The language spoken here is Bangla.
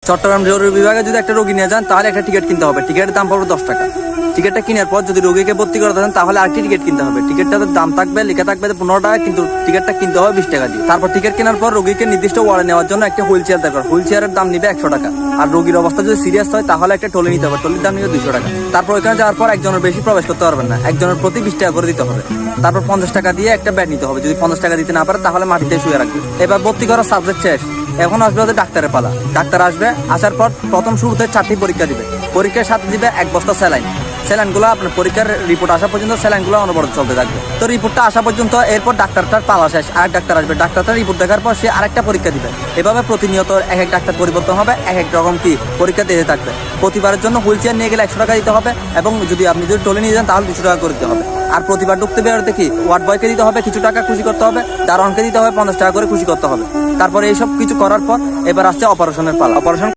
চট্টগ্রাম জরুরি বিভাগে যদি একটা রোগী নিয়ে যান তাহলে একটা টিকিট কিনতে হবে। টিকিটের দাম পড়বে 10 টাকা। টিকিটটা কেনার পর যদি রোগীকে ভর্তি করে দেন তাহলে আরেকটি টিকিট কিনতে হবে। টিকিটটাতে দাম থাকবে, লেখা থাকবে 15 টাকা, কিন্তু টিকিটটা কিনতে হবে 20 টাকা দিয়ে। তারপর টিকিট কেনার পর রোগীকে নির্দিষ্ট ওয়ার্ডে নেওয়ার জন্য একটা হুইল চেয়ার দরকার। হুইল চেয়ারের দাম নিবে 100 টাকা। আর রোগীর অবস্থা যদি সিরিয়াস হয় তাহলে একটা টলি নিতে হবে। টলির দাম নিবে 200 টাকা। তারপর ওইখানে যাওয়ার পর একজনের বেশি প্রবেশ করতে পারবেন না, একজনের প্রতি 20 টাকা করে দিতে হবে। তারপর 50 টাকা দিয়ে একটা বেড নিতে হবে। যদি 50 টাকা দিতে না পারে তাহলে মাটিতে শুয়ে রাখবে। এবার ভর্তি করার সাবজেক্ট শেষ। এখন আসবে ওদের ডাক্তারের পালা। ডাক্তার আসবে, আসার পর প্রথম শুরুতে 4টি পরীক্ষা দিবে। পরীক্ষার সাথে দিবে 1 বস্তা স্যালাইন। স্যালাইনগুলো আপনার পরীক্ষার রিপোর্ট আসা পর্যন্ত স্যালাইনগুলো অনবরত চলতে থাকবে। তো রিপোর্টটা আসা পর্যন্ত এরপর ডাক্তারটার পালা শেষ। আরেক ডাক্তার আসবে, ডাক্তারটার রিপোর্ট দেখার পর সে আরেকটা পরীক্ষা দিবে। এভাবে প্রতিনিয়ত এক এক ডাক্তার পরিবর্তন হবে, এক এক রকম কি পরীক্ষা দিতে থাকবে। প্রতিবারের জন্য হুইল চেয়ার নিয়ে গেলে 100 টাকা দিতে হবে, এবং যদি আপনি যদি টলে নিয়ে যান তাহলে 200 টাকা করে দিতে হবে। আর প্রতিবার ঢুকতে বেরোতে কি ওয়ার্ড বয়কে দিতে হবে কিছু টাকা, খুশি করতে হবে। দারোয়ানকে দিতে হবে 50 টাকা করে, খুশি করতে হবে। তারপরে এইসব কিছু করার পর এবার আসছে অপারেশনের পালা। অপারেশন